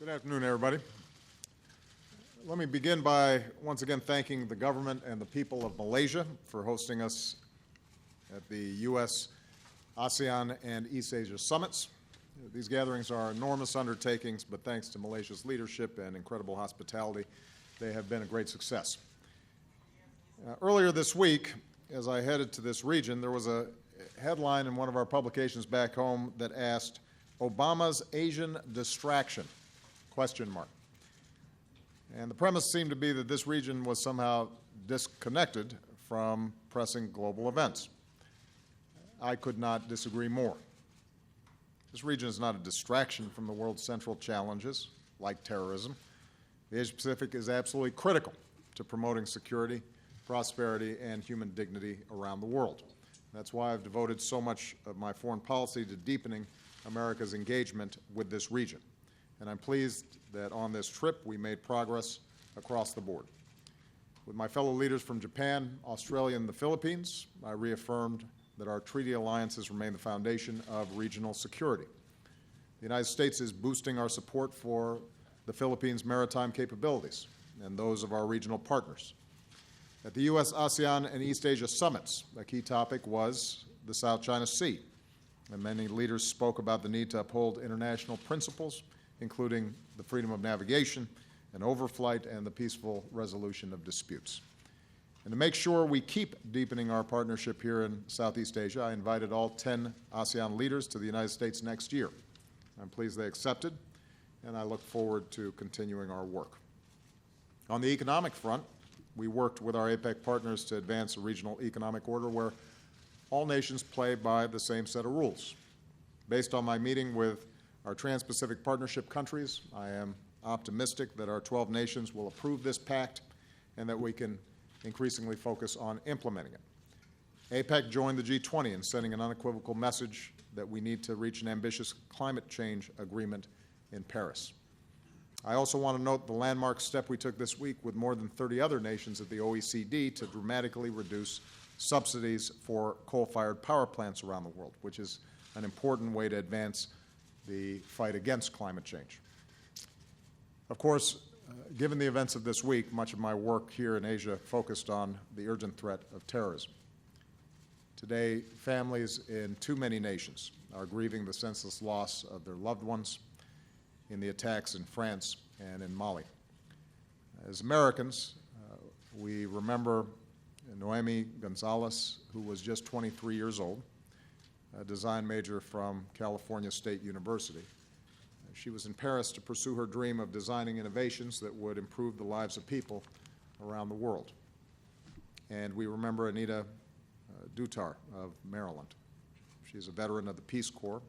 Good afternoon, everybody. Let me begin by once again thanking the government and the people of Malaysia for hosting us at the U.S., ASEAN, and East Asia summits. These gatherings are enormous undertakings, but thanks to Malaysia's leadership and incredible hospitality, they have been a great success. Earlier this week, as I headed to this region, there was a headline in one of our publications back home that asked, "Obama's Asian distraction?" ? And the premise seemed to be that this region was somehow disconnected from pressing global events. I could not disagree more. This region is not a distraction from the world's central challenges, like terrorism. The Asia-Pacific is absolutely critical to promoting security, prosperity, and human dignity around the world. That's why I've devoted so much of my foreign policy to deepening America's engagement with this region. And I'm pleased that on this trip we made progress across the board. With my fellow leaders from Japan, Australia, and the Philippines, I reaffirmed that our treaty alliances remain the foundation of regional security. The United States is boosting our support for the Philippines' maritime capabilities and those of our regional partners. At the U.S., ASEAN, and East Asia summits, a key topic was the South China Sea, and many leaders spoke about the need to uphold international principles, including the freedom of navigation and overflight and the peaceful resolution of disputes. And to make sure we keep deepening our partnership here in Southeast Asia, I invited all 10 ASEAN leaders to the United States next year. I'm pleased they accepted, and I look forward to continuing our work. On the economic front, we worked with our APEC partners to advance a regional economic order where all nations play by the same set of rules. Based on my meeting with our Trans-Pacific Partnership countries, I am optimistic that our 12 nations will approve this pact and that we can increasingly focus on implementing it. APEC joined the G20 in sending an unequivocal message that we need to reach an ambitious climate change agreement in Paris. I also want to note the landmark step we took this week with more than 30 other nations at the OECD to dramatically reduce subsidies for coal-fired power plants around the world, which is an important way to advance the fight against climate change. Of course, given the events of this week, much of my work here in Asia focused on the urgent threat of terrorism. Today, families in too many nations are grieving the senseless loss of their loved ones in the attacks in France and in Mali. As Americans, we remember Noemi Gonzalez, who was just 23 years old, a design major from California State University. She was in Paris to pursue her dream of designing innovations that would improve the lives of people around the world. And we remember Anita Dutar of Maryland. She's a veteran of the Peace Corps,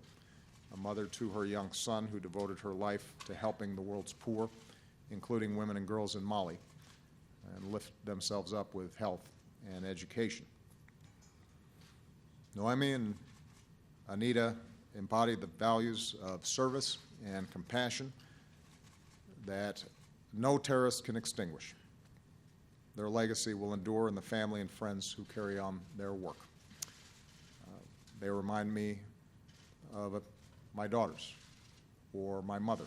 a mother to her young son who devoted her life to helping the world's poor, including women and girls in Mali, and lift themselves up with health and education. Noemi and Anita embodied the values of service and compassion that no terrorist can extinguish. Their legacy will endure in the family and friends who carry on their work. They remind me of my daughters or my mother,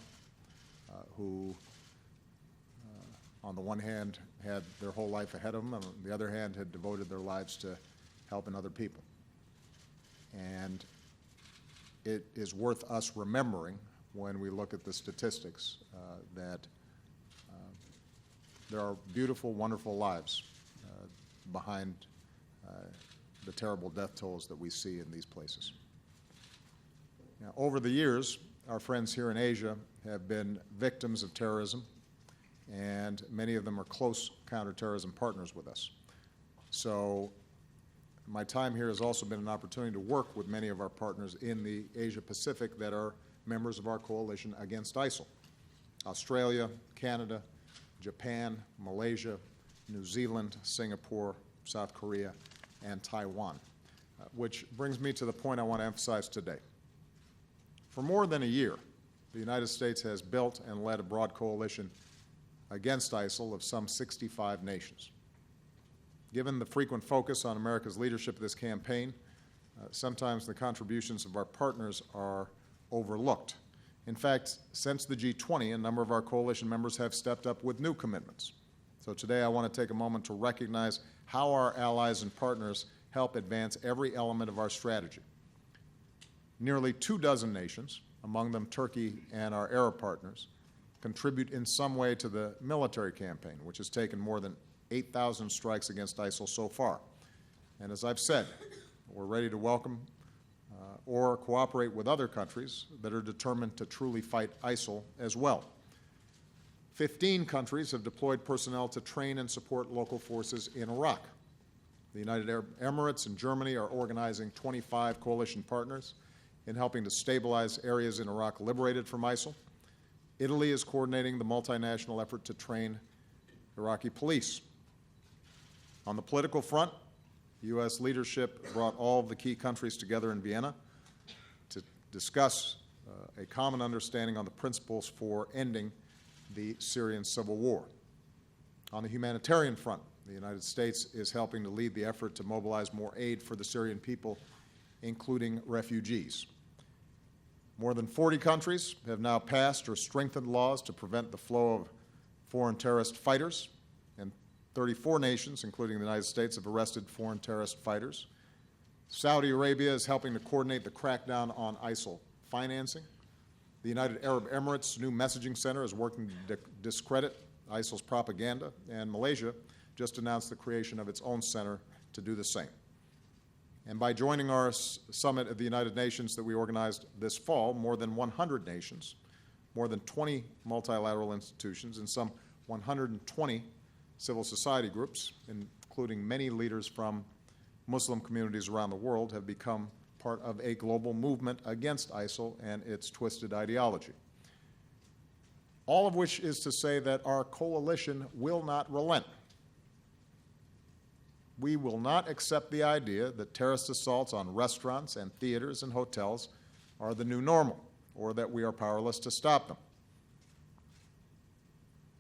who on the one hand had their whole life ahead of them, and on the other hand had devoted their lives to helping other people. And it is worth us remembering when we look at the statistics that there are beautiful, wonderful lives behind the terrible death tolls that we see in these places. Now, over the years, our friends here in Asia have been victims of terrorism, and many of them are close counterterrorism partners with us. So my time here has also been an opportunity to work with many of our partners in the Asia-Pacific that are members of our coalition against ISIL. Australia, Canada, Japan, Malaysia, New Zealand, Singapore, South Korea, and Taiwan, which brings me to the point I want to emphasize today. For more than a year, the United States has built and led a broad coalition against ISIL of some 65 nations. Given the frequent focus on America's leadership of this campaign, sometimes the contributions of our partners are overlooked In fact, since the G20, a number of our coalition members have stepped up with new commitments. So today I want to take a moment to recognize how our allies and partners help advance every element of our strategy. Nearly 24 nations, among them Turkey and our Arab partners, contribute in some way to the military campaign, which has taken more than 8,000 strikes against ISIL so far. And as I've said, we're ready to welcome or cooperate with other countries that are determined to truly fight ISIL as well. 15 countries have deployed personnel to train and support local forces in Iraq. The United Arab Emirates and Germany are organizing 25 coalition partners in helping to stabilize areas in Iraq liberated from ISIL. Italy is coordinating the multinational effort to train Iraqi police. On the political front, the U.S. leadership brought all of the key countries together in Vienna to discuss a common understanding on the principles for ending the Syrian civil war. On the humanitarian front, the United States is helping to lead the effort to mobilize more aid for the Syrian people, including refugees. More than 40 countries have now passed or strengthened laws to prevent the flow of foreign terrorist fighters, and 34 nations, including the United States, have arrested foreign terrorist fighters. Saudi Arabia is helping to coordinate the crackdown on ISIL financing. The United Arab Emirates' new messaging center is working to discredit ISIL's propaganda, and Malaysia just announced the creation of its own center to do the same. And by joining our summit at the United Nations that we organized this fall, more than 100 nations, more than 20 multilateral institutions, and some 120 civil society groups, including many leaders from Muslim communities around the world, have become part of a global movement against ISIL and its twisted ideology. All of which is to say that our coalition will not relent. We will not accept the idea that terrorist assaults on restaurants and theaters and hotels are the new normal, or that we are powerless to stop them.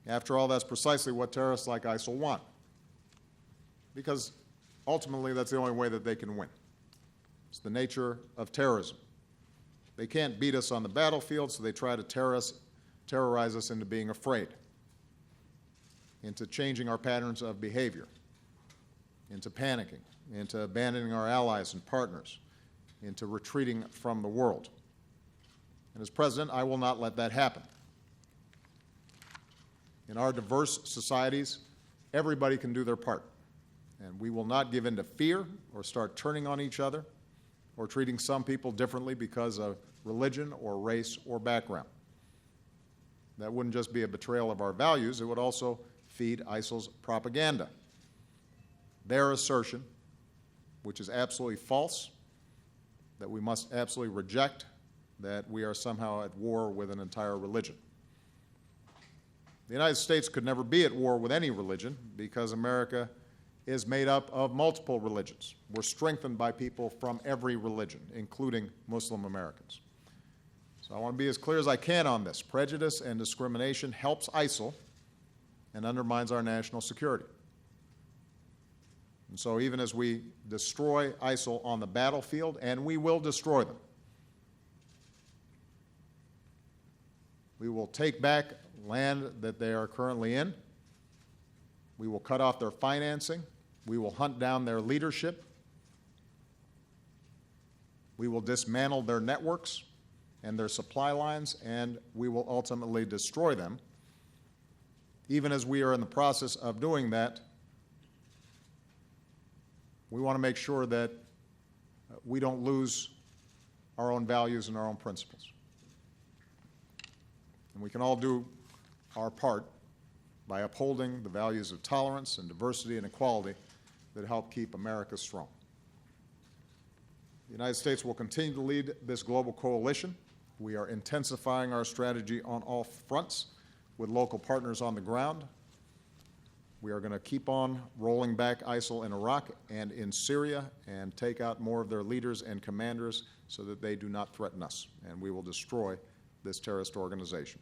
After all, that's precisely what terrorists like ISIL want, because ultimately that's the only way that they can win. It's the nature of terrorism. They can't beat us on the battlefield, so they try to terrorize us into being afraid, into changing our patterns of behavior, into panicking, into abandoning our allies and partners, into retreating from the world. And as president, I will not let that happen. In our diverse societies, everybody can do their part, and we will not give in to fear or start turning on each other or treating some people differently because of religion or race or background. That wouldn't just be a betrayal of our values, it would also feed ISIL's propaganda. Their assertion, which is absolutely false, that we must absolutely reject, that we are somehow at war with an entire religion. The United States could never be at war with any religion because America is made up of multiple religions. We're strengthened by people from every religion, including Muslim Americans. So I want to be as clear as I can on this. Prejudice and discrimination helps ISIL and undermines our national security. And so even as we destroy ISIL on the battlefield, and we will destroy them, we will take back land that they are currently in. We will cut off their financing. We will hunt down their leadership. We will dismantle their networks and their supply lines, and we will ultimately destroy them. Even as we are in the process of doing that, we want to make sure that we don't lose our own values and our own principles. And we can all do our part by upholding the values of tolerance and diversity and equality that help keep America strong. The United States will continue to lead this global coalition. We are intensifying our strategy on all fronts with local partners on the ground. We are going to keep on rolling back ISIL in Iraq and in Syria and take out more of their leaders and commanders so that they do not threaten us, and we will destroy this terrorist organization.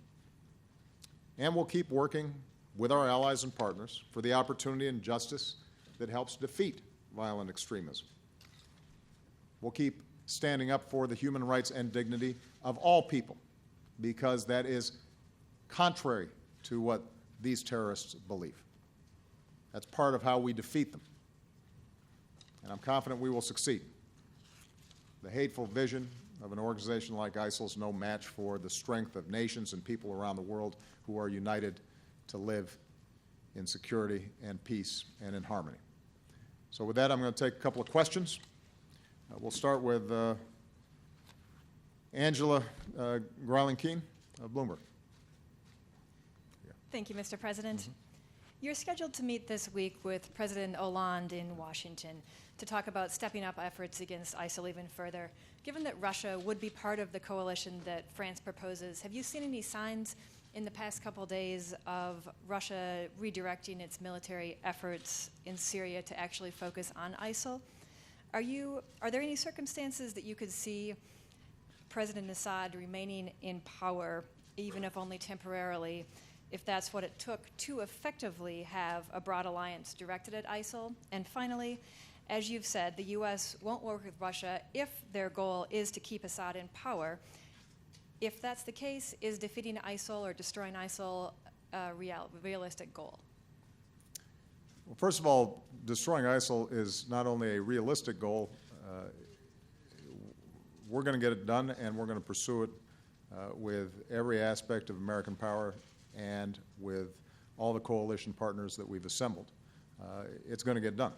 And we'll keep working with our allies and partners for the opportunity and justice that helps defeat violent extremism. We'll keep standing up for the human rights and dignity of all people, because that is contrary to what these terrorists believe. That's part of how we defeat them. And I'm confident we will succeed. The hateful vision of an organization like ISIL is no match for the strength of nations and people around the world who are united to live in security and peace and in harmony. So with that, I'm going to take a couple of questions. We'll start with Angela Greiling-Keane of Bloomberg. Thank you, Mr. President. You're scheduled to meet this week with President Hollande in Washington to talk about stepping up efforts against ISIL even further. Given that Russia would be part of the coalition that France proposes, have you seen any signs in the past couple days of Russia redirecting its military efforts in Syria to actually focus on ISIL? Are there any circumstances that you could see President Assad remaining in power, even if only temporarily, if that's what it took to effectively have a broad alliance directed at ISIL? And finally, as you've said, the U.S. won't work with Russia if their goal is to keep Assad in power. If that's the case, is defeating ISIL or destroying ISIL a realistic goal? Well, first of all, destroying ISIL is not only a realistic goal, we're going to get it done, and we're going to pursue it with every aspect of American power and with all the coalition partners that we've assembled. It's going to get done.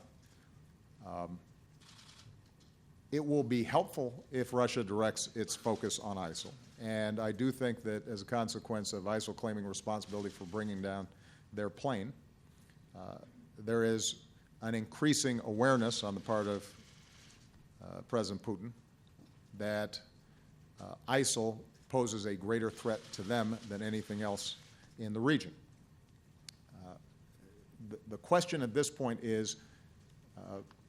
It will be helpful if Russia directs its focus on ISIL. And I do think that as a consequence of ISIL claiming responsibility for bringing down their plane, there is an increasing awareness on the part of President Putin that ISIL poses a greater threat to them than anything else in the region. The question at this point is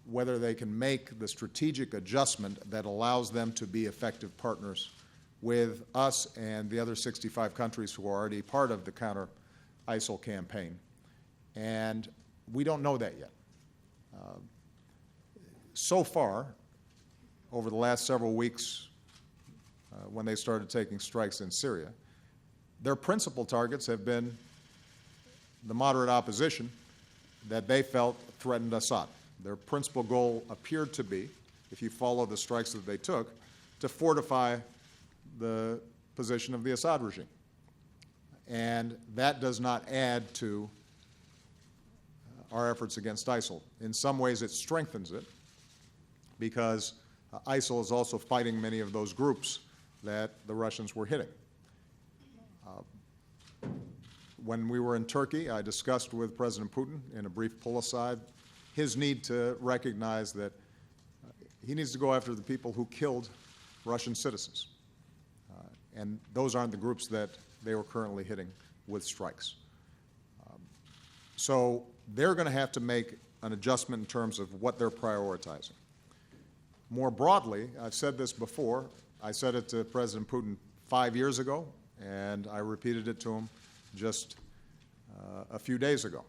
whether they can make the strategic adjustment that allows them to be effective partners with us and the other 65 countries who are already part of the counter-ISIL campaign. And we don't know that yet. So far, over the last several weeks, when they started taking strikes in Syria, their principal targets have been the moderate opposition that they felt threatened Assad. Their principal goal appeared to be, if you follow the strikes that they took, to fortify the position of the Assad regime. And that does not add to our efforts against ISIL. In some ways, it strengthens it, because ISIL is also fighting many of those groups that the Russians were hitting. When we were in Turkey, I discussed with President Putin in a brief pull-aside his need to recognize that he needs to go after the people who killed Russian citizens. And those aren't the groups that they were currently hitting with strikes. So they're going to have to make an adjustment in terms of what they're prioritizing. More broadly, I've said this before. I said it to President Putin 5 years ago, and I repeated it to him just a few days ago.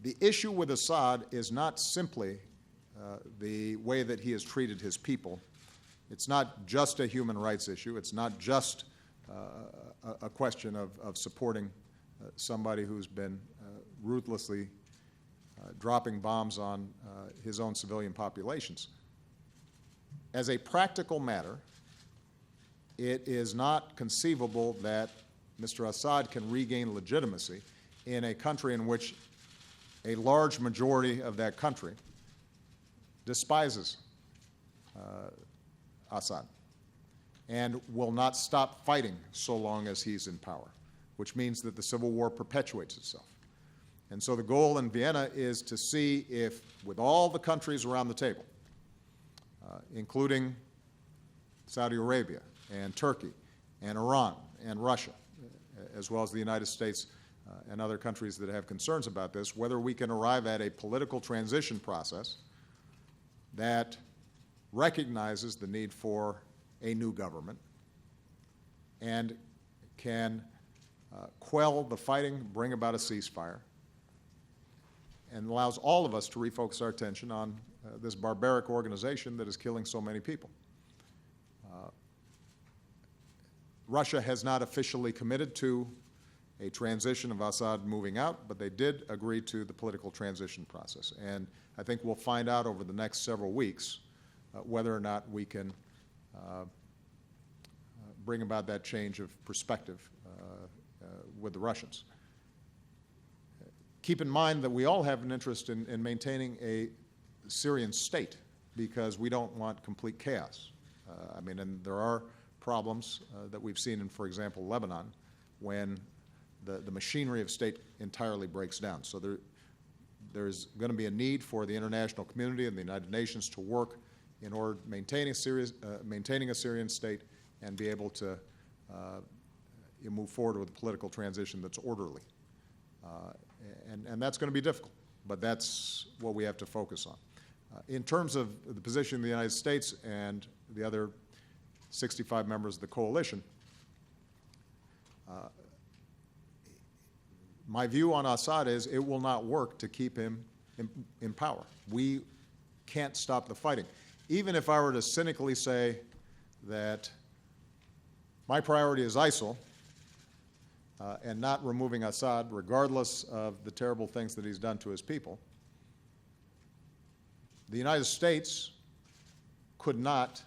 The issue with Assad is not simply the way that he has treated his people. It's not just a human rights issue. It's not just a question of supporting somebody who's been ruthlessly dropping bombs on his own civilian populations. As a practical matter, it is not conceivable that Mr. Assad can regain legitimacy in a country in which a large majority of that country despises Assad and will not stop fighting so long as he's in power, which means that the civil war perpetuates itself. And so the goal in Vienna is to see if, with all the countries around the table, including Saudi Arabia and Turkey and Iran and Russia, as well as the United States and other countries that have concerns about this, whether we can arrive at a political transition process that recognizes the need for a new government and can quell the fighting, bring about a ceasefire, and allows all of us to refocus our attention on this barbaric organization that is killing so many people. Russia has not officially committed to a transition of Assad moving out, but they did agree to the political transition process. And I think we'll find out over the next several weeks whether or not we can bring about that change of perspective with the Russians. Keep in mind that we all have an interest in maintaining a Syrian state because we don't want complete chaos. I mean, and there are problems that we've seen in, for example, Lebanon, when the machinery of state entirely breaks down. So there's going to be a need for the international community and the United Nations to work in order maintaining a Syrian state and be able to move forward with a political transition that's orderly. And that's going to be difficult, but that's what we have to focus on. In terms of the position of the United States and the other 65 members of the coalition, my view on Assad is it will not work to keep him in power. We can't stop the fighting. Even if I were to cynically say that my priority is ISIL and not removing Assad, regardless of the terrible things that he's done to his people, the United States could not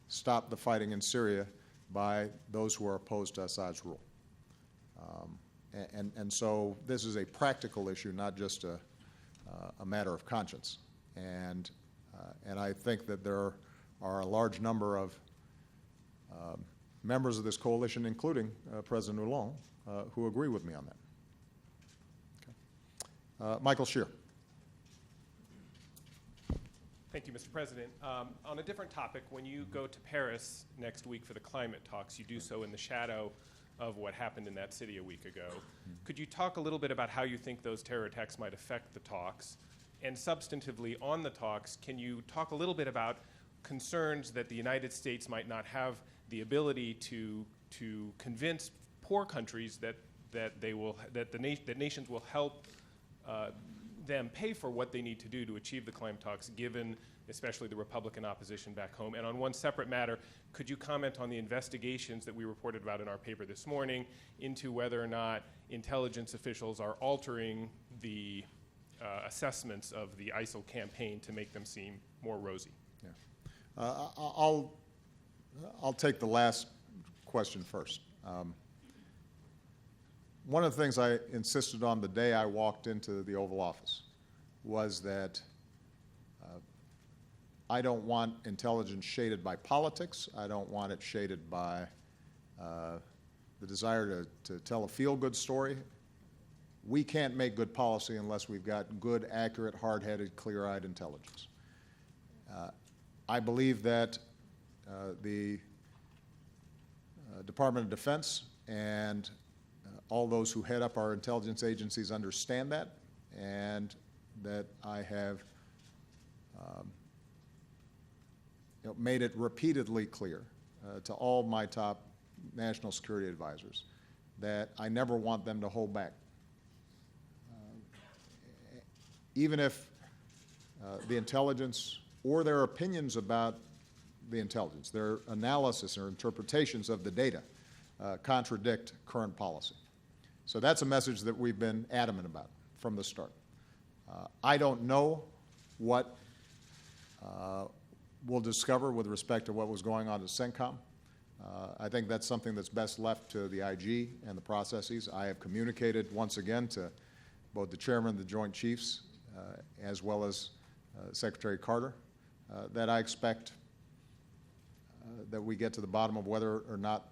stop the fighting in Syria by those who are opposed to Assad's rule. And so this is a practical issue, not just a matter of conscience. And I think that there are a large number of members of this coalition, including President Hollande, who agree with me on that. Okay. Michael Scheer. Thank you, Mr. President. On a different topic, when you go to Paris next week for the climate talks, you do so in the shadow of what happened in that city a week ago. Could you talk a little bit about how you think those terror attacks might affect the talks? And substantively on the talks, can you talk a little bit about concerns that the United States might not have the ability to convince poor countries that nations will help them pay for what they need to do to achieve the climate talks, given especially the Republican opposition back home? And on one separate matter, could you comment on the investigations that we reported about in our paper this morning into whether or not intelligence officials are altering the assessments of the ISIL campaign to make them seem more rosy? Yeah. I'll take the last question first. One of the things I insisted on the day I walked into the Oval Office was that I don't want intelligence shaded by politics. I don't want it shaded by the desire to tell a feel-good story. We can't make good policy unless we've got good, accurate, hard-headed, clear-eyed intelligence. I believe that the Department of Defense and all those who head up our intelligence agencies understand that, and that I have made it repeatedly clear to all my top national security advisors that I never want them to hold back. Even if the intelligence or their opinions about the intelligence, their analysis or interpretations of the data contradict current policy. So that's a message that we've been adamant about from the start. I don't know what we'll discover with respect to what was going on at CENTCOM. I think that's something that's best left to the IG and the processes. I have communicated once again to both the chairman of the Joint Chiefs as well as Secretary Carter that I expect that we get to the bottom of whether or not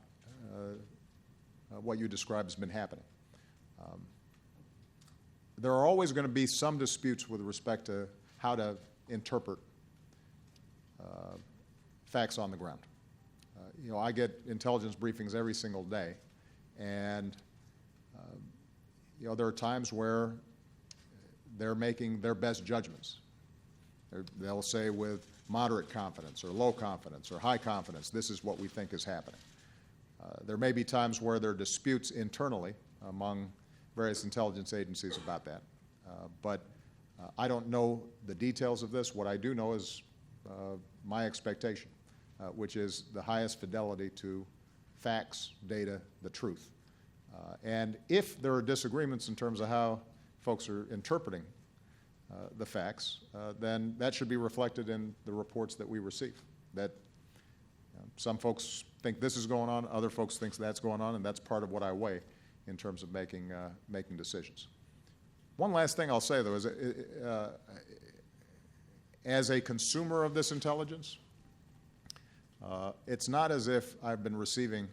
what you described has been happening. There are always going to be some disputes with respect to how to interpret facts on the ground. I get intelligence briefings every single day, and there are times where they're making their best judgments. They'll say with moderate confidence or low confidence or high confidence, this is what we think is happening. There may be times where there are disputes internally among various intelligence agencies about that. But I don't know the details of this. What I do know is my expectation, which is the highest fidelity to facts, data, the truth. And if there are disagreements in terms of how folks are interpreting the facts, then that should be reflected in the reports that we receive. That some folks think this is going on, other folks think that's going on, and that's part of what I weigh in terms of making decisions. One last thing I'll say, though, is as a consumer of this intelligence, it's not as if I've been receiving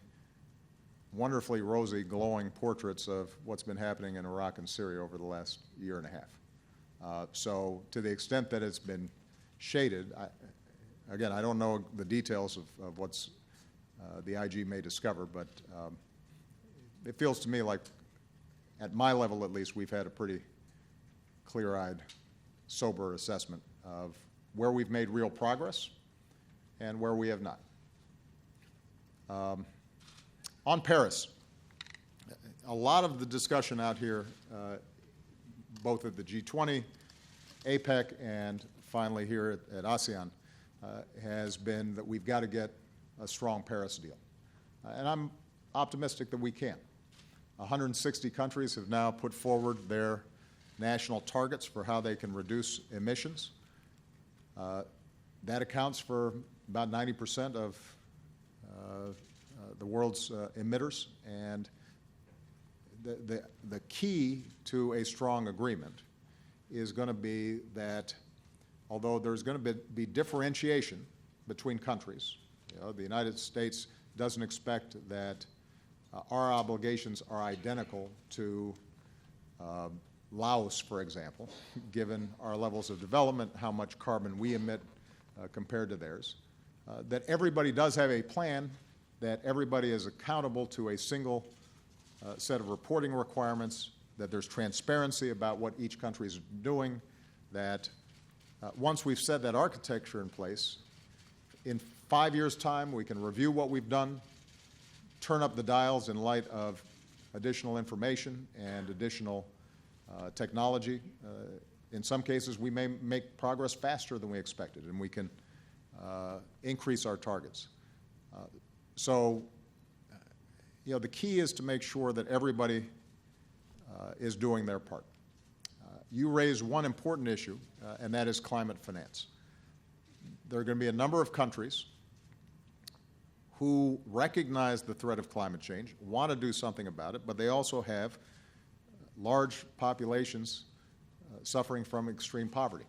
wonderfully rosy, glowing portraits of what's been happening in Iraq and Syria over the last year and a half. So to the extent that it's been shaded, again, I don't know the details of what's the IG may discover, but it feels to me like, at my level at least, we've had a pretty clear-eyed, sober assessment of where we've made real progress and where we have not. On Paris, a lot of the discussion out here, both at the G20, APEC, and finally here at ASEAN, has been that we've got to get a strong Paris deal. And I'm optimistic that we can. 160 countries have now put forward their national targets for how they can reduce emissions. That accounts for about 90% of the world's emitters, and the key to a strong agreement is going to be that although there's going to be differentiation between countries, the United States doesn't expect that our obligations are identical to Laos, for example, given our levels of development, how much carbon we emit compared to theirs, that everybody does have a plan, that everybody is accountable to a single set of reporting requirements, that there's transparency about what each country is doing, that once we've set that architecture in place, in 5 years' time we can review what we've done, turn up the dials in light of additional information and additional technology. In some cases, we may make progress faster than we expected, and we can increase our targets. So, the key is to make sure that everybody is doing their part. You raise one important issue, and that is climate finance. There are going to be a number of countries who recognize the threat of climate change, want to do something about it, but they also have large populations suffering from extreme poverty,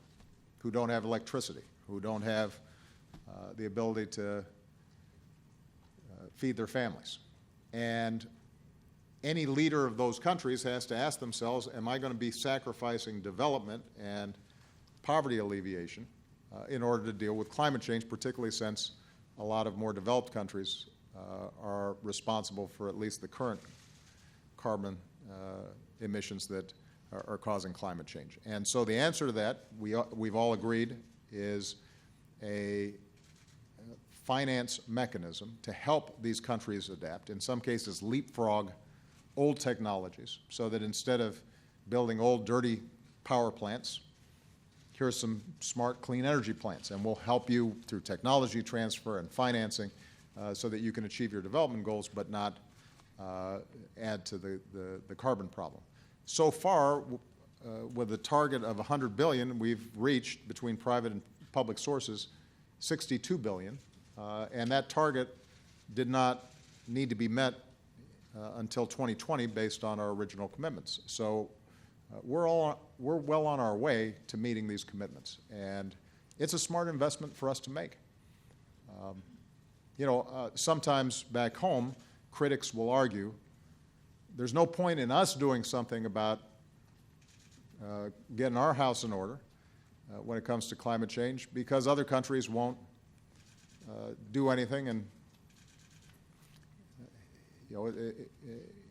who don't have electricity, who don't have the ability to feed their families. And any leader of those countries has to ask themselves, am I going to be sacrificing development and poverty alleviation in order to deal with climate change, particularly since a lot of more developed countries are responsible for at least the current carbon emissions that are causing climate change. And so the answer to that, we've all agreed, is a finance mechanism to help these countries adapt, in some cases leapfrog old technologies, so that instead of building old, dirty power plants, here's some smart, clean energy plants, and we'll help you through technology transfer and financing so that you can achieve your development goals but not add to the carbon problem. So far, with a target of $100 billion, we've reached, between private and public sources, $62 billion, and that target did not need to be met until 2020 based on our original commitments. So we're well on our way to meeting these commitments, and it's a smart investment for us to make. Sometimes back home, critics will argue there's no point in us doing something about getting our house in order when it comes to climate change because other countries won't do anything, and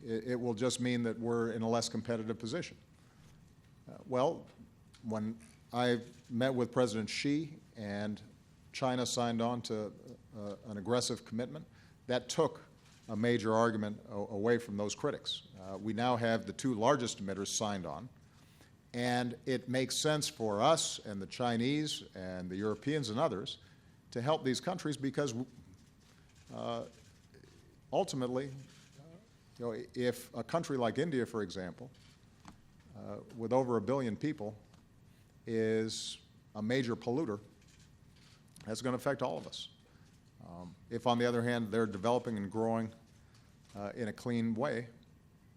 it will just mean that we're in a less competitive position. Well, when I met with President Xi and China signed on to an aggressive commitment, that took a major argument away from those critics. We now have the two largest emitters signed on, and it makes sense for us and the Chinese and the Europeans and others to help these countries because ultimately, if a country like India, for example, with over 1 billion people, is a major polluter, that's going to affect all of us. If, on the other hand, they're developing and growing in a clean way,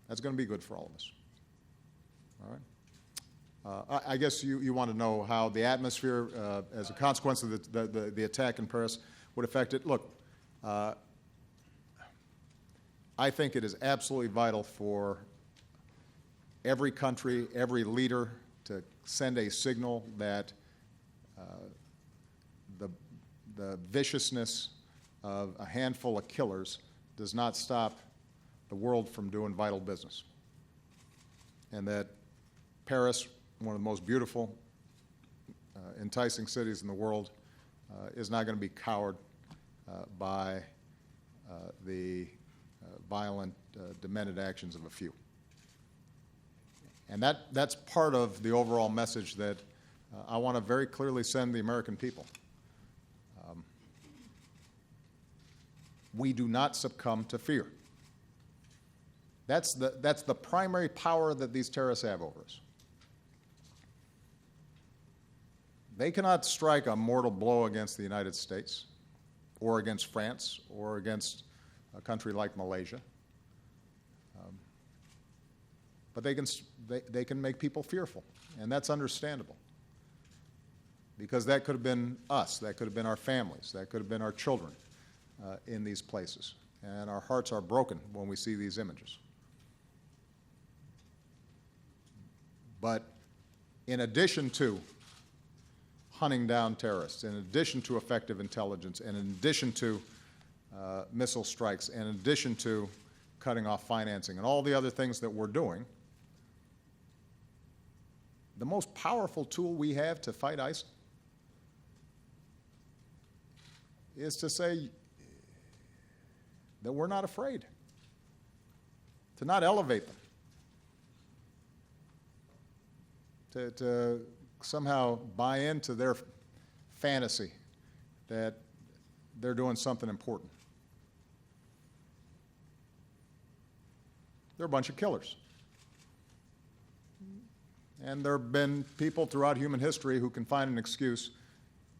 that's going to be good for all of us. All right? I guess you want to know how the atmosphere, as a consequence of the attack in Paris, would affect it. Look, I think it is absolutely vital for every country, every leader to send a signal that the viciousness of a handful of killers does not stop the world from doing vital business. And that Paris, one of the most beautiful, enticing cities in the world, is not going to be cowed by the violent, demented actions of a few. And that's part of the overall message that I want to very clearly send the American people. We do not succumb to fear. That's the primary power that these terrorists have over us. They cannot strike a mortal blow against the United States or against France or against a country like Malaysia. But they can make people fearful, and that's understandable. Because that could have been us, that could have been our families, that could have been our children in these places. And our hearts are broken when we see these images. But in addition to hunting down terrorists, in addition to effective intelligence, and in addition to missile strikes, and in addition to cutting off financing and all the other things that we're doing, the most powerful tool we have to fight ISIL is to say that we're not afraid, to not elevate them, to somehow buy into their fantasy that they're doing something important. They're a bunch of killers. And there have been people throughout human history who can find an excuse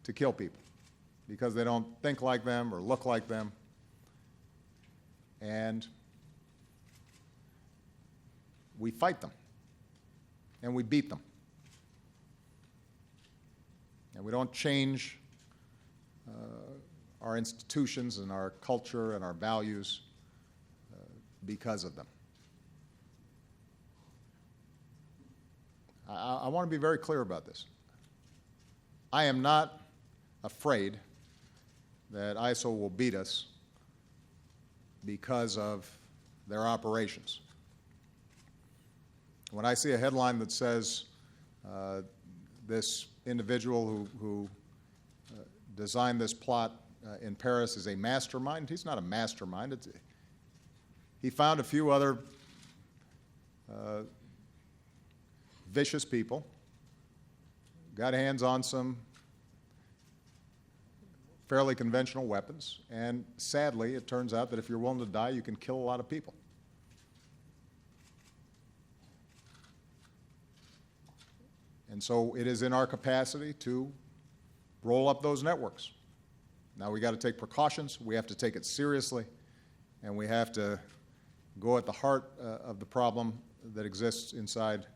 to kill people because they don't think like them or look like them. And we fight them, and we beat them. And we don't change our institutions and our culture and our values because of them. I want to be very clear about this. I am not afraid that ISIL will beat us because of their operations. When I see a headline that says this individual who designed this plot in Paris is a mastermind, he's not a mastermind. He found a few other vicious people, got hands on some fairly conventional weapons, and sadly, it turns out that if you're willing to die, you can kill a lot of people. And so it is in our capacity to roll up those networks. Now we got to take precautions, we have to take it seriously, and we have to go at the heart of the problem that exists inside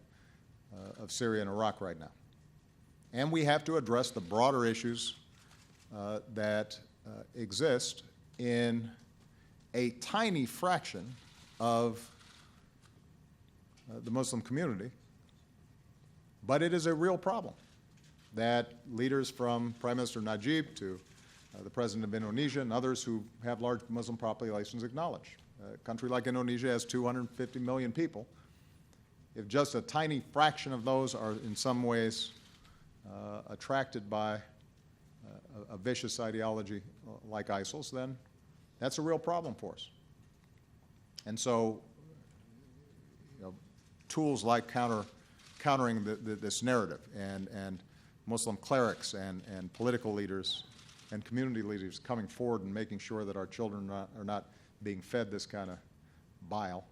of Syria and Iraq right now. And we have to address the broader issues that exist in a tiny fraction of the Muslim community, but it is a real problem that leaders from Prime Minister Najib to the President of Indonesia and others who have large Muslim populations acknowledge. A country like Indonesia has 250 million people. If just a tiny fraction of those are in some ways attracted by a vicious ideology like ISIL's, then that's a real problem for us. And so, tools like countering this narrative and Muslim clerics and political leaders and community leaders coming forward and making sure that our children are not being fed this kind of bile.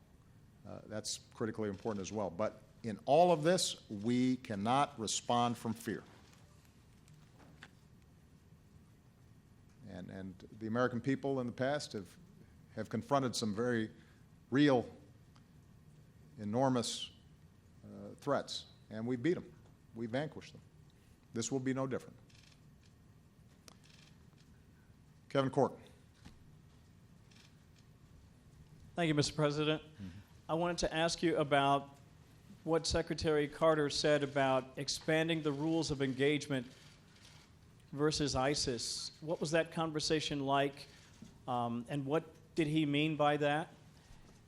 That's critically important as well. But in all of this, we cannot respond from fear. And the American people in the past have confronted some very real, enormous threats, and we beat them. We vanquished them. This will be no different. Kevin Court. Thank you, Mr. President. I wanted to ask you about what Secretary Carter said about expanding the rules of engagement versus ISIS. What was that conversation like, and what did he mean by that?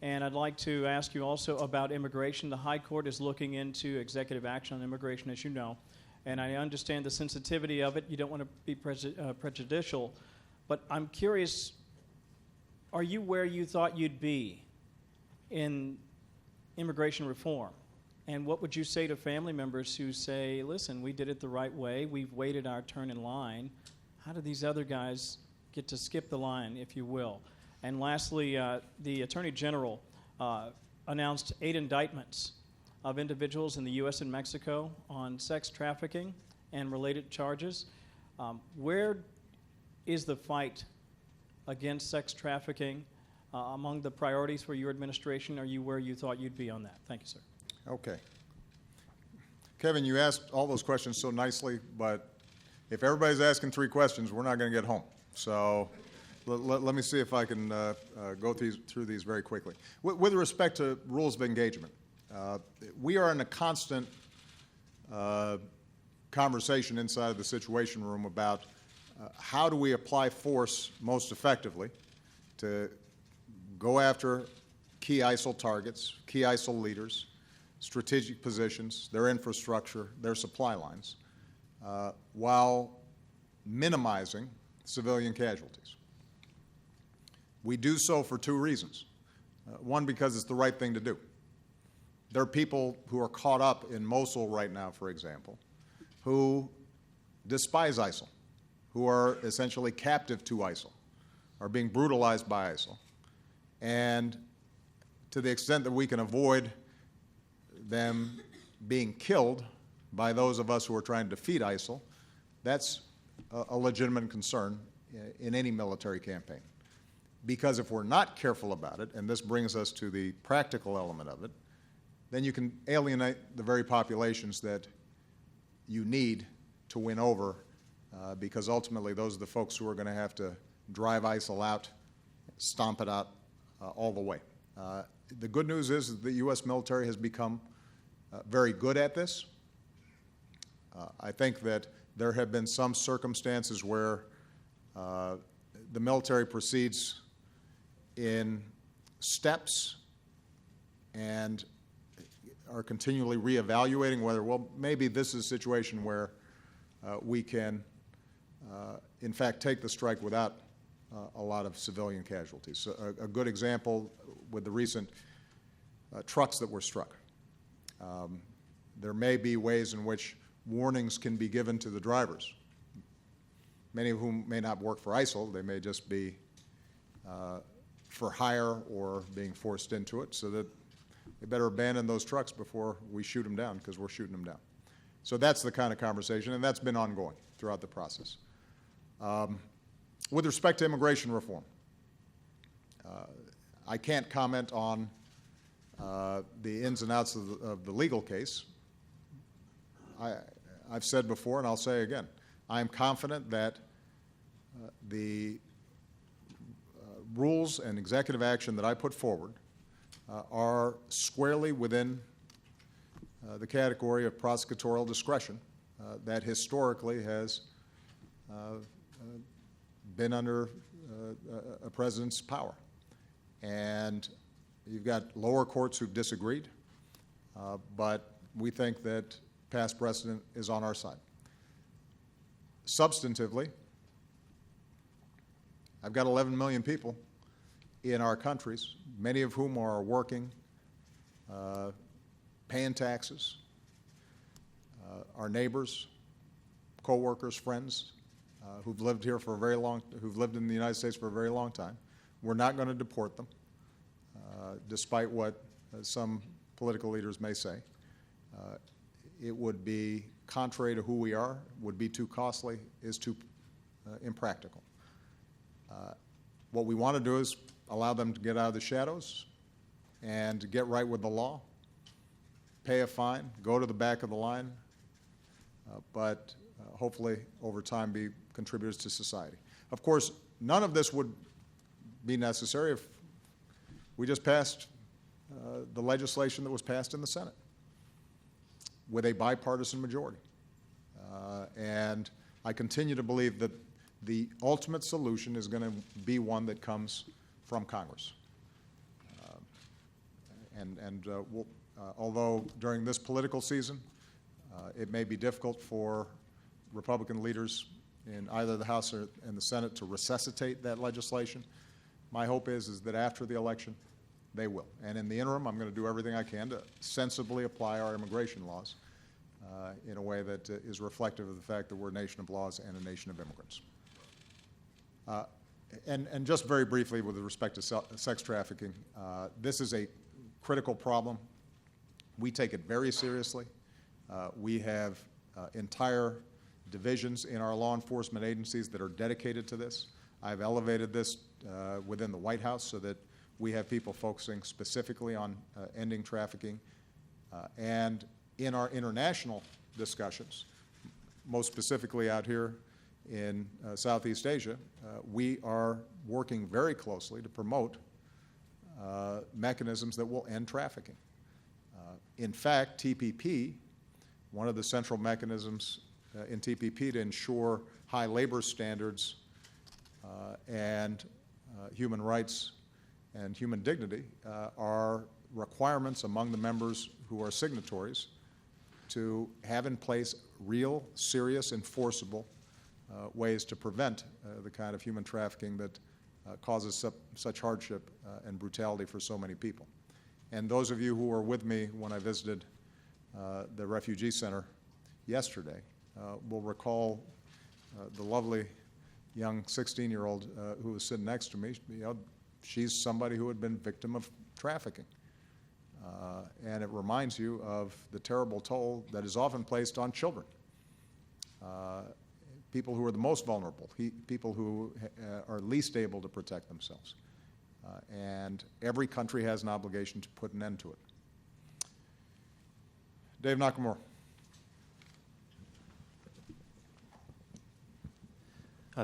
And I'd like to ask you also about immigration. The High Court is looking into executive action on immigration, as you know, and I understand the sensitivity of it. You don't want to be prejudicial, but I'm curious, are you where you thought you'd be in immigration reform? And what would you say to family members who say, listen, we did it the right way, we've waited our turn in line, how do these other guys get to skip the line, if you will? And lastly, the Attorney General announced 8 indictments of individuals in the U.S. and Mexico on sex trafficking and related charges. Where is the fight against sex trafficking among the priorities for your administration? Are you where you thought you'd be on that? Thank you, sir. Okay. Kevin, you asked all those questions so nicely, but if everybody's asking 3 questions, we're not going to get home. So let me see if I can go through these very quickly. With respect to rules of engagement, we are in a constant conversation inside of the Situation Room about how do we apply force most effectively to go after key ISIL targets, key ISIL leaders, strategic positions, their infrastructure, their supply lines, while minimizing civilian casualties. We do so for 2 reasons. One, because it's the right thing to do. There are people who are caught up in Mosul right now, for example, who despise ISIL, who are essentially captive to ISIL, are being brutalized by ISIL. And to the extent that we can avoid them being killed by those of us who are trying to defeat ISIL, that's a legitimate concern in any military campaign. Because if we're not careful about it, and this brings us to the practical element of it, then you can alienate the very populations that you need to win over, because ultimately those are the folks who are going to have to drive ISIL out, stomp it out all the way. The good news is that the U.S. military has become very good at this. I think that there have been some circumstances where the military proceeds in steps and are continually reevaluating whether, well, maybe this is a situation where we can, in fact, take the strike without a lot of civilian casualties. So a good example with the recent trucks that were struck. There may be ways in which warnings can be given to the drivers, many of whom may not work for ISIL. They may just be for hire or being forced into it, so that they better abandon those trucks before we shoot them down, because we're shooting them down. So that's the kind of conversation, and that's been ongoing throughout the process. With respect to immigration reform, I can't comment on the ins and outs of the legal case. I've said before, and I'll say again, I am confident that the rules and executive action that I put forward are squarely within the category of prosecutorial discretion that historically has been under a president's power. And you've got lower courts who've disagreed, but we think that past precedent is on our side. Substantively, I've got 11 million people in our countries, many of whom are working, paying taxes, our neighbors, co-workers, friends, who've lived here for a very long, who've lived in the United States for a very long time. We're not going to deport them, despite what some political leaders may say. It would be contrary to who we are, would be too costly, is too impractical. What we want to do is allow them to get out of the shadows and get right with the law, pay a fine, go to the back of the line, but hopefully over time be contributors to society. Of course, none of this would be necessary if we just passed the legislation that was passed in the Senate with a bipartisan majority. And I continue to believe that the ultimate solution is going to be one that comes from Congress. Although during this political season, it may be difficult for Republican leaders in either the House or in the Senate to resuscitate that legislation, my hope is that after the election, they will. And in the interim, I'm going to do everything I can to sensibly apply our immigration laws in a way that is reflective of the fact that we're a nation of laws and a nation of immigrants. And just very briefly with respect to sex trafficking, this is a critical problem. We take it very seriously. We have entire divisions in our law enforcement agencies that are dedicated to this. I've elevated this within the White House so that we have people focusing specifically on ending trafficking. And in our international discussions, most specifically out here in Southeast Asia, we are working very closely to promote mechanisms that will end trafficking. In fact, TPP, one of the central mechanisms in TPP to ensure high labor standards and human rights and human dignity are requirements among the members who are signatories to have in place real, serious, enforceable ways to prevent the kind of human trafficking that causes such hardship and brutality for so many people. And those of you who were with me when I visited the refugee center yesterday will recall the lovely young 16-year-old who was sitting next to me. You know, she's somebody who had been victim of trafficking. And it reminds you of the terrible toll that is often placed on children, people who are the most vulnerable, people who are least able to protect themselves. And every country has an obligation to put an end to it. Dave Nakamura.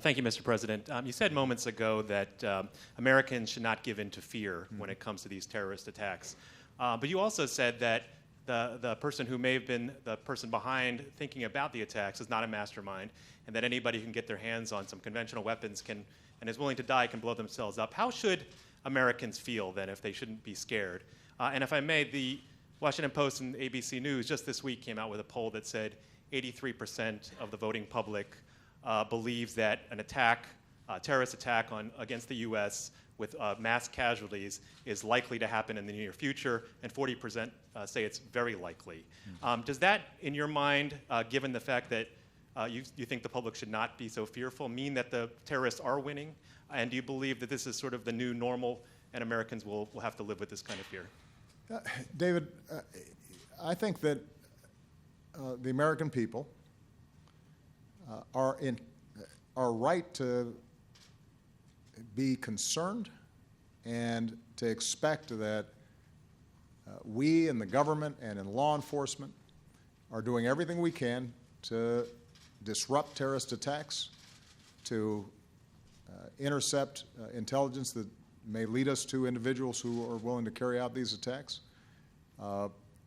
Thank you, Mr. President. You said moments ago that Americans should not give in to fear when it comes to these terrorist attacks. But you also said that the person who may have been the person behind thinking about the attacks is not a mastermind, and that anybody who can get their hands on some conventional weapons and is willing to die can blow themselves up. How should Americans feel then if they shouldn't be scared? And if I may, the Washington Post and ABC News just this week came out with a poll that said 83% of the voting public believes that an attack, terrorist attack against the U.S. with mass casualties is likely to happen in the near future, and 40% say it's very likely. Does that, in your mind, given the fact that you think the public should not be so fearful, mean that the terrorists are winning? And do you believe that this is sort of the new normal and Americans will have to live with this kind of fear? David, I think that the American people are right to be concerned and to expect that we in the government and in law enforcement are doing everything we can to disrupt terrorist attacks, to intercept intelligence that may lead us to individuals who are willing to carry out these attacks,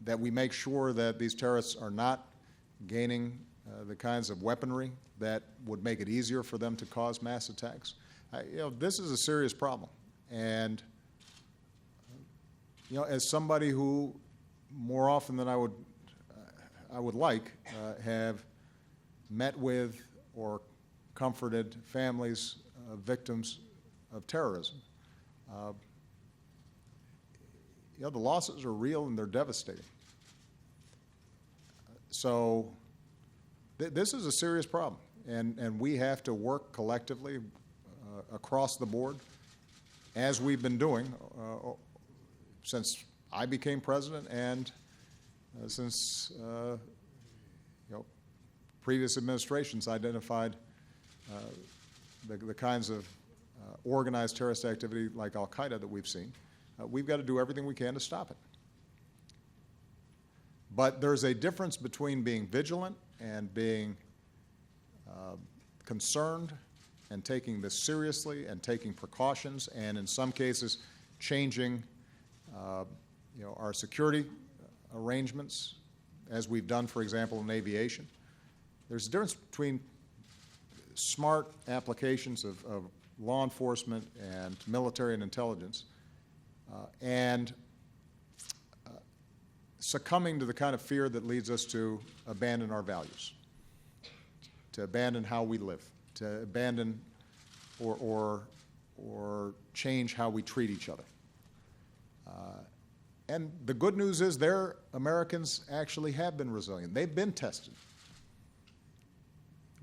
that we make sure that these terrorists are not gaining the kinds of weaponry that would make it easier for them to cause mass attacks. This is a serious problem. And, as somebody who more often than I would like have met with or comforted families of victims of terrorism, the losses are real and they're devastating. So this is a serious problem, and we have to work collectively across the board as we've been doing since I became president and since previous administrations identified the kinds of organized terrorist activity like Al-Qaeda that we've seen. We've got to do everything we can to stop it. But there's a difference between being vigilant and being concerned and taking this seriously and taking precautions and in some cases changing our security arrangements as we've done, for example, in aviation. There's a difference between smart applications of law enforcement and military and intelligence and succumbing to the kind of fear that leads us to abandon our values, to abandon how we live, to abandon or change how we treat each other. And the good news is Americans actually have been resilient. They've been tested.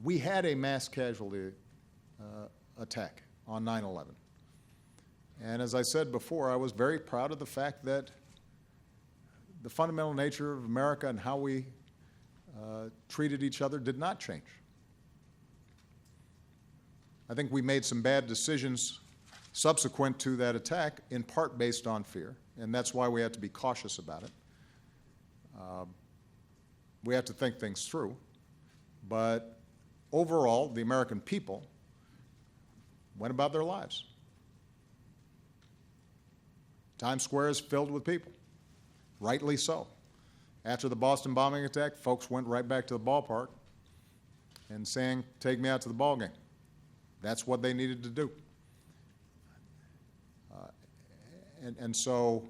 We had a mass casualty attack on 9/11. And as I said before, I was very proud of the fact that the fundamental nature of America and how we treated each other did not change. I think we made some bad decisions subsequent to that attack, in part based on fear, and that's why we had to be cautious about it. We have to think things through, but overall, the American people went about their lives. Times Square is filled with people, rightly so. After the Boston bombing attack, folks went right back to the ballpark and saying, "Take me out to the ball game." That's what they needed to do. So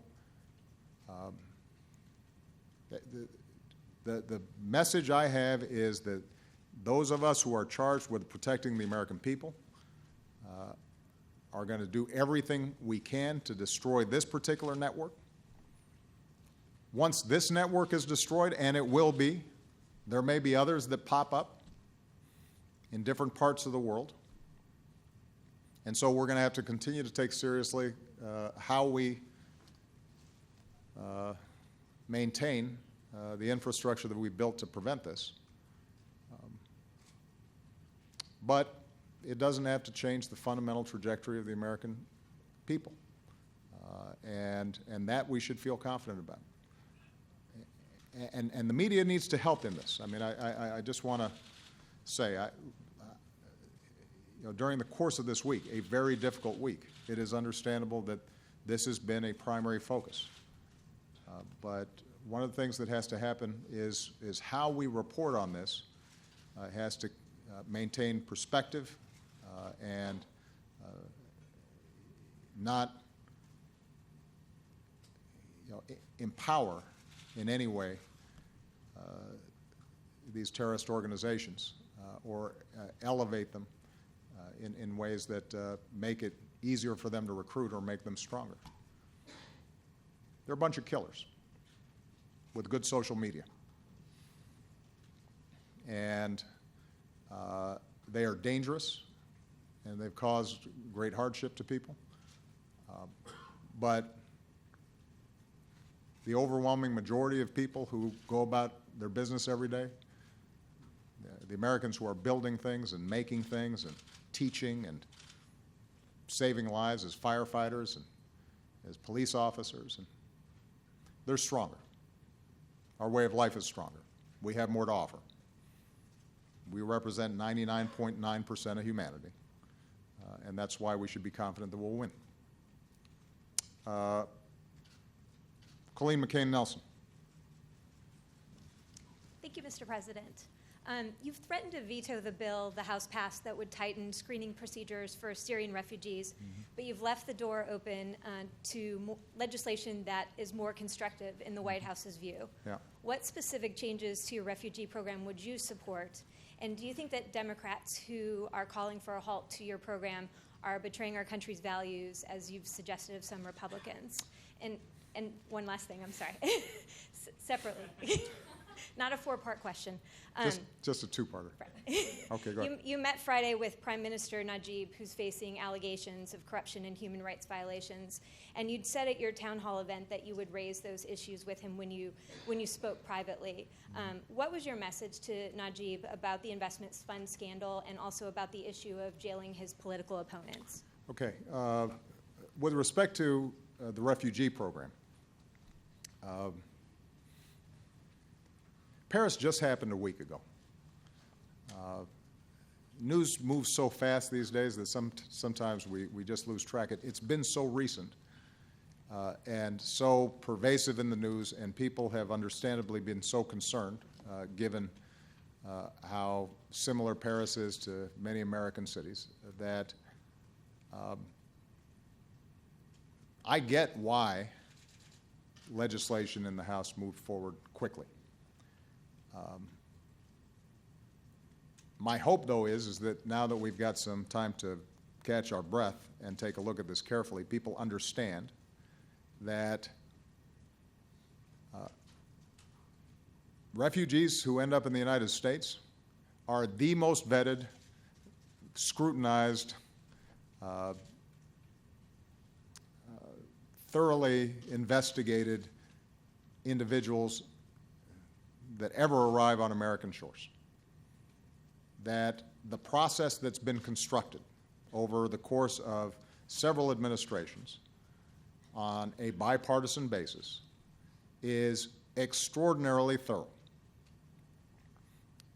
the message I have is that those of us who are charged with protecting the American people are going to do everything we can to destroy this particular network. Once this network is destroyed, and it will be, there may be others that pop up in different parts of the world. And so we're going to have to continue to take seriously how we maintain the infrastructure that we built to prevent this. But it doesn't have to change the fundamental trajectory of the American people. And that we should feel confident about. And the media needs to help in this. I mean, I just want to say, during the course of this week, a very difficult week, it is understandable that this has been a primary focus. But one of the things that has to happen is how we report on this has to maintain perspective and not empower in any way these terrorist organizations or elevate them in ways that make it easier for them to recruit or make them stronger. They're a bunch of killers with good social media. And they are dangerous, and they've caused great hardship to people. But the overwhelming majority of people who go about their business every day, the Americans who are building things and making things and teaching and saving lives as firefighters and as police officers, and they're stronger. Our way of life is stronger. We have more to offer. We represent 99.9% of humanity, and that's why we should be confident that we'll win. Colleen McCain-Nelson. Thank you, Mr. President. You've threatened to veto the bill the House passed that would tighten screening procedures for Syrian refugees, but you've left the door open to legislation that is more constructive in the White House's view. Yeah. What specific changes to your refugee program would you support? And do you think that Democrats who are calling for a halt to your program are betraying our country's values, as you've suggested of some Republicans? And one last thing, I'm sorry, separately. Not a four-part question. Just a two-parter. Okay, go ahead. You met Friday with Prime Minister Najib, who's facing allegations of corruption and human rights violations, and you'd said at your town hall event that you would raise those issues with him when you spoke privately. What was your message to Najib about the investments fund scandal and also about the issue of jailing his political opponents? Okay. With respect to the refugee program, Paris just happened a week ago. News moves so fast these days that sometimes we just lose track. It's been so recent and so pervasive in the news, and people have understandably been so concerned, given how similar Paris is to many American cities, that I get why legislation in the House moved forward quickly. My hope, though, is that now that we've got some time to catch our breath and take a look at this carefully, people understand that refugees who end up in the United States are the most vetted, scrutinized, thoroughly investigated individuals that ever arrive on American shores. That the process that's been constructed over the course of several administrations on a bipartisan basis is extraordinarily thorough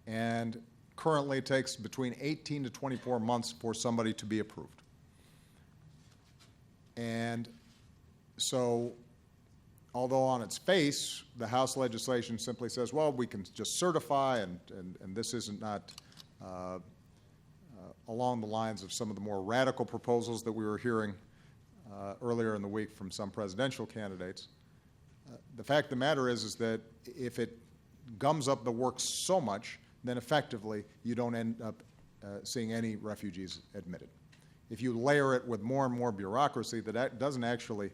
and currently takes between 18 to 24 months for somebody to be approved. And so, although on its face, the House legislation simply says, well, we can just certify, and this isn't not along the lines of some of the more radical proposals that we were hearing earlier in the week from some presidential candidates. The fact of the matter is that if it gums up the works so much, then effectively you don't end up seeing any refugees admitted. If you layer it with more and more bureaucracy, that doesn't actually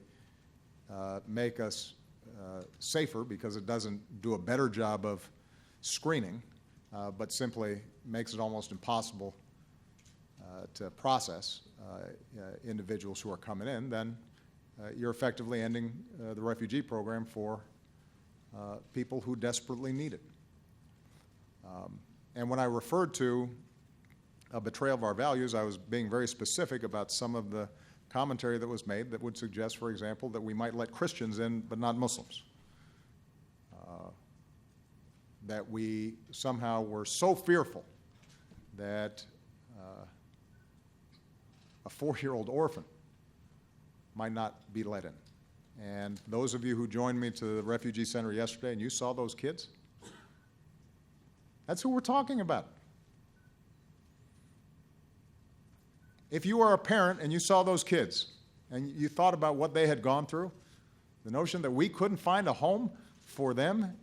make us safer, because it doesn't do a better job of screening, but simply makes it almost impossible to process individuals who are coming in, then you're effectively ending the refugee program for people who desperately need it. And when I referred to a betrayal of our values, I was being very specific about some of the commentary that was made that would suggest, for example, that we might let Christians in but not Muslims. That we somehow were so fearful that a 4-year-old orphan might not be let in. And those of you who joined me to the refugee center yesterday and you saw those kids, that's who we're talking about. If you are a parent and you saw those kids and you thought about what they had gone through, the notion that we couldn't find a home for them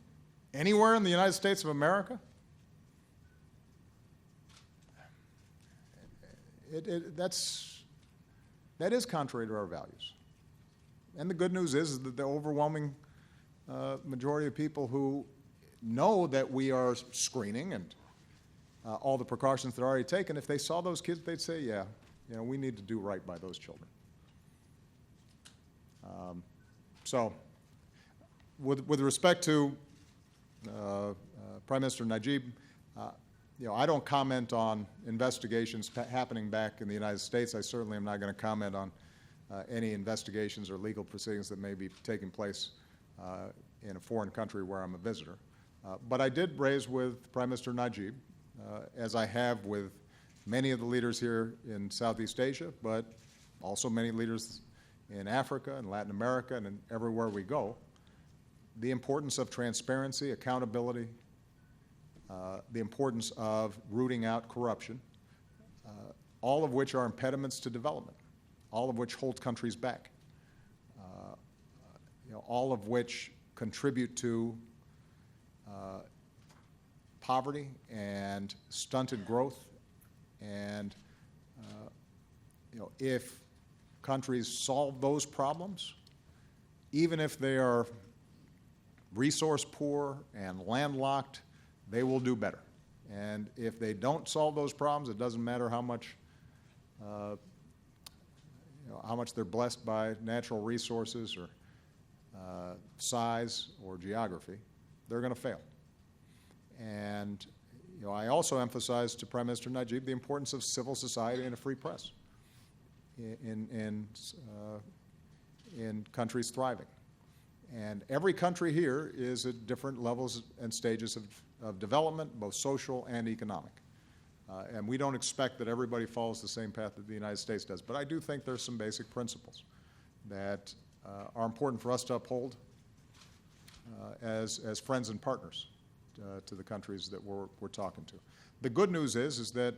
anywhere in the United States of America, that is contrary to our values. And the good news is that the overwhelming majority of people who know that we are screening and all the precautions that are already taken, if they saw those kids, they'd say, yeah, we need to do right by those children. So, with respect to Prime Minister Najib, I don't comment on investigations happening back in the United States. I certainly am not going to comment on any investigations or legal proceedings that may be taking place in a foreign country where I'm a visitor. But I did raise with Prime Minister Najib, as I have with many of the leaders here in Southeast Asia, but also many leaders in Africa and Latin America and everywhere we go, the importance of transparency, accountability, the importance of rooting out corruption, all of which are impediments to development, all of which hold countries back, all of which contribute to poverty and stunted growth. And if countries solve those problems, even if they are resource poor and landlocked, they will do better. And if they don't solve those problems, it doesn't matter how much how much they're blessed by natural resources or size or geography, they're going to fail. And I also emphasize to Prime Minister Najib the importance of civil society and a free press in countries thriving. And every country here is at different levels and stages of development, both social and economic. And we don't expect that everybody follows the same path that the United States does. But I do think there's some basic principles that are important for us to uphold as friends and partners to the countries that we're talking to. The good news is that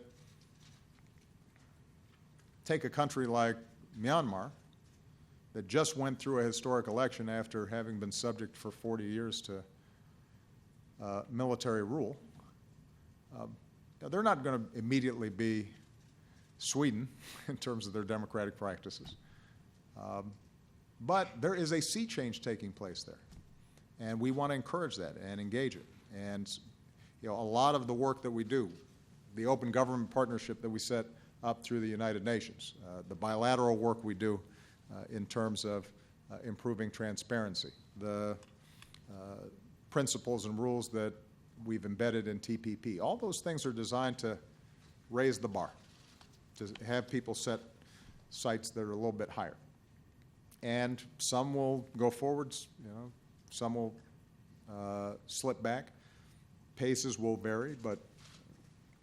take a country like Myanmar that just went through a historic election after having been subject for 40 years to military rule. They're not going to immediately be Sweden in terms of their democratic practices. But there is a sea change taking place there. And we want to encourage that and engage it. And a lot of the work that we do, the open government partnership that we set up through the United Nations, the bilateral work we do in terms of improving transparency, the principles and rules that we've embedded in TPP. All those things are designed to raise the bar, to have people set sights that are a little bit higher. And some will go forwards, some will slip back. Paces will vary, but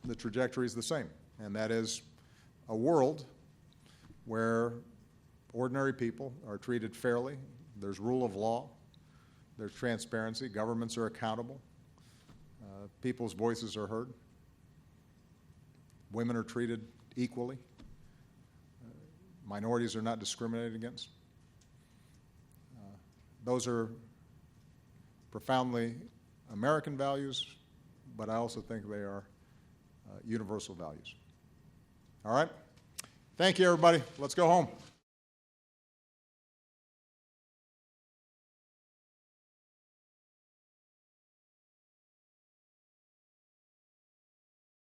the trajectory is the same. And that is a world where ordinary people are treated fairly, there's rule of law, there's transparency, governments are accountable, people's voices are heard, women are treated equally, minorities are not discriminated against. Those are profoundly American values, but I also think they are universal values. All right? Thank you, everybody. Let's go home.